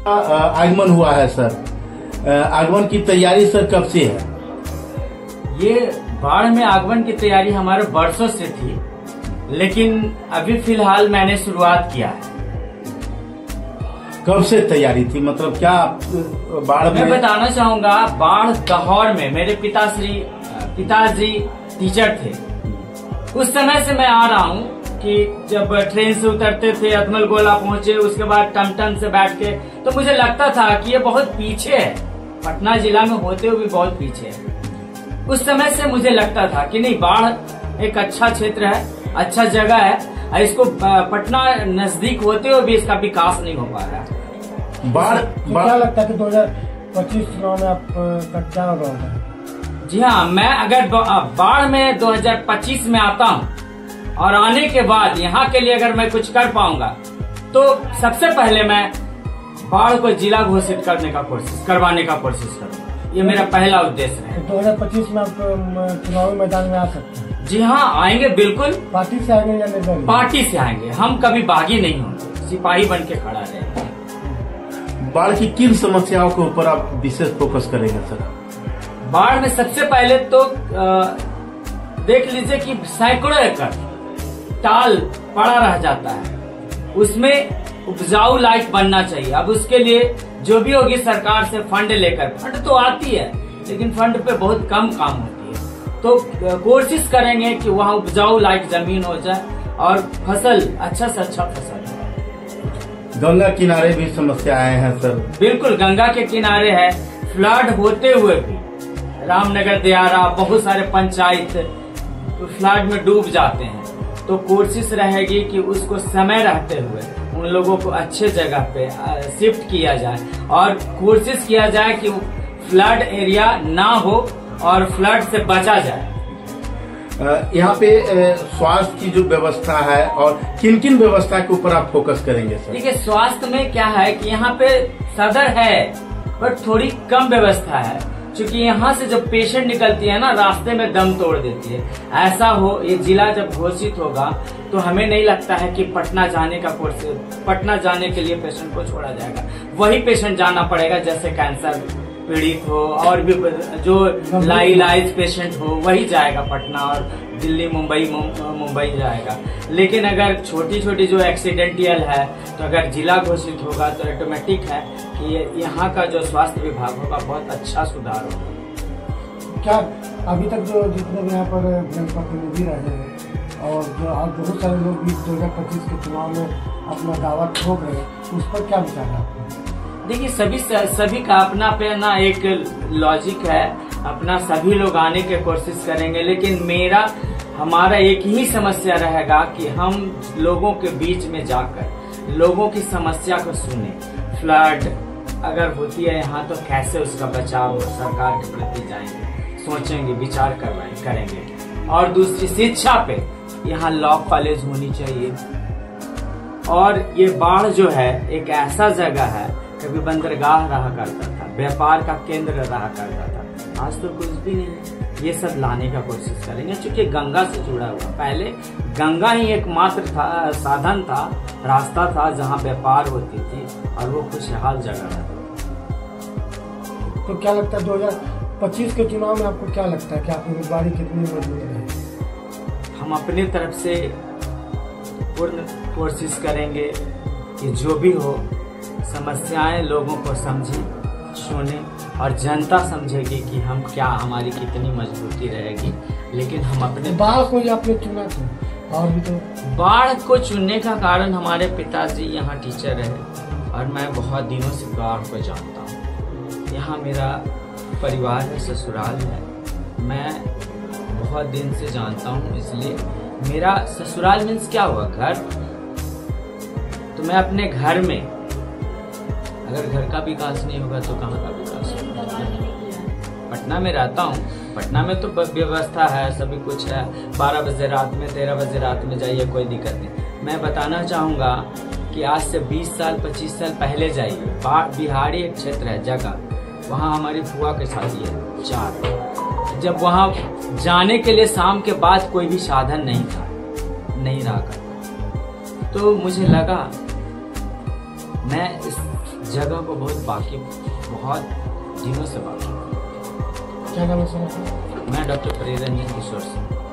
आगमन हुआ है सर, आगमन की तैयारी सर कब से है? ये बाढ़ में आगमन की तैयारी हमारे बरसों से थी, लेकिन अभी फिलहाल मैंने शुरुआत किया है। कब से तैयारी थी, मतलब क्या बाढ़ में? मैं बताना चाहूंगा, बाढ़ दहौर में मेरे पिताजी टीचर थे। उस समय से मैं आ रहा हूँ कि जब ट्रेन से उतरते थे, अदमल गोला पहुंचे, उसके बाद टमटम से बैठ के, तो मुझे लगता था कि ये बहुत पीछे है, पटना जिला में होते हुए भी बहुत पीछे है। उस समय से मुझे लगता था कि नहीं, बाढ़ एक अच्छा क्षेत्र है, अच्छा जगह है, इसको पटना नजदीक होते हुए भी इसका विकास नहीं हो पा रहा है। क्या लगता है कि 2025 चुनाव में आपका क्या रोल है? जी हाँ, मैं अगर बाढ़ में 2025 में आता हूँ और आने के बाद यहाँ के लिए अगर मैं कुछ कर पाऊंगा, तो सबसे पहले मैं बाढ़ को जिला घोषित करवाने का कोशिश करूंगा। ये मेरा पहला उद्देश्य है। 2025 में आप चुनावी मैदान में आ सकते हैं? जी हाँ, आएंगे बिल्कुल। पार्टी से आएंगे या निर्दलीय? पार्टी से आएंगे, हम कभी बागी नहीं होंगे, सिपाही बन के खड़ा रहेंगे। बाढ़ की किन समस्याओं के ऊपर आप विशेष फोकस करेंगे सर? बाढ़ में सबसे पहले तो देख लीजिए कि सैकड़ों एकड़ टाल पड़ा रह जाता है, उसमें उपजाऊ लायक बनना चाहिए। अब उसके लिए जो भी होगी सरकार से फंड लेकर, फंड तो आती है लेकिन फंड पे बहुत कम काम होती है, तो कोशिश करेंगे कि वहाँ उपजाऊ लायक जमीन हो जाए और फसल अच्छा से अच्छा फसल। गंगा किनारे भी समस्याएं हैं सर? बिल्कुल, गंगा के किनारे है, फ्लड होते हुए भी रामनगर दियारा बहुत सारे पंचायत फ्लड में डूब जाते हैं। तो कोशिश रहेगी कि उसको समय रहते हुए उन लोगों को अच्छे जगह पे शिफ्ट किया जाए और कोशिश किया जाए कि फ्लड एरिया ना हो और फ्लड से बचा जाए। यहाँ पे स्वास्थ्य की जो व्यवस्था है और किन किन व्यवस्था के ऊपर आप फोकस करेंगे सर? देखिए, स्वास्थ्य में क्या है कि यहाँ पे सदर है पर थोड़ी कम व्यवस्था है, क्योंकि यहाँ से जब पेशेंट निकलती है ना, रास्ते में दम तोड़ देती है। ऐसा हो, ये जिला जब घोषित होगा तो हमें नहीं लगता है कि पटना जाने के लिए पेशेंट को छोड़ा जाएगा। वही पेशेंट जाना पड़ेगा जैसे कैंसर पीड़ित हो और भी जो लाइलाइज पेशेंट हो, वही जाएगा पटना, और दिल्ली मुंबई जाएगा। लेकिन अगर छोटी छोटी जो एक्सीडेंटियल है, तो अगर जिला घोषित होगा तो ऑटोमेटिक है कि यहाँ का जो स्वास्थ्य विभाग होगा बहुत अच्छा सुधार होगा। क्या अभी तक जो जितने भी यहाँ पर जनप्रतिनिधि रहे हैं और जो आप बहुत सारे लोग भी 2025 के चुनाव में अपना दावा ठोक रहे हैं, उस पर क्या विचार है आपका? देखिए, सभी का अपना अपना एक लॉजिक है, अपना सभी लोग आने की कोशिश करेंगे, लेकिन हमारा एक ही समस्या रहेगा कि हम लोगों के बीच में जाकर लोगों की समस्या को सुने। फ्लड अगर होती है यहाँ तो कैसे उसका बचाव सरकार के प्रति जाएंगे, सोचेंगे, विचार करेंगे। और दूसरी, शिक्षा पे यहाँ लॉ कॉलेज होनी चाहिए। और ये बाढ़ जो है एक ऐसा जगह है, कभी बंदरगाह रहा करता था, व्यापार का केंद्र रहा करता था, आज तो कुछ भी नहीं है। ये सब लाने का कोशिश करेंगे, क्योंकि गंगा से जुड़ा हुआ, पहले गंगा ही एकमात्र साधन था, रास्ता था जहाँ व्यापार होती थी और वो खुशहाल जगह है। तो क्या लगता है 2025 के चुनाव में आपको क्या लगता है कि आपकी उम्मीदवारी कितनी मजबूत रहेगी? हम अपनी तरफ से पूर्ण कोशिश करेंगे कि जो भी हो समस्याएं लोगों को समझे, सुने और जनता समझेगी कि हमारी कितनी मजबूती रहेगी। लेकिन हम अपने बाढ़ को आपने चुना था, और भी तो बाढ़ को चुनने का कारण हमारे पिताजी यहाँ टीचर रहे और मैं बहुत दिनों से बाढ़ को जानता हूँ। यहाँ मेरा परिवार है, ससुराल है, मैं बहुत दिन से जानता हूँ, इसलिए मेरा ससुराल मीन्स क्या हुआ, घर। तो मैं अपने घर में, अगर घर का विकास नहीं होगा तो कहाँ का विकास होगा? पटना में रहता हूँ, पटना में तो व्यवस्था है, सभी कुछ है, 12 बजे रात में, 13 बजे रात में जाइए, कोई दिक्कत नहीं। मैं बताना चाहूँगा कि आज से 20 साल 25 साल पहले जाइए, बिहारी एक क्षेत्र है जगह, वहाँ हमारी फुआ के शादी है 4। जब वहाँ जाने के लिए शाम के बाद कोई भी साधन नहीं रहा करता, तो मुझे लगा मैं इस जगह को बहुत दिनों से बाकी। क्या नाम है सर आपका? मैं डॉक्टर प्रियरंजन किशोर सिंह।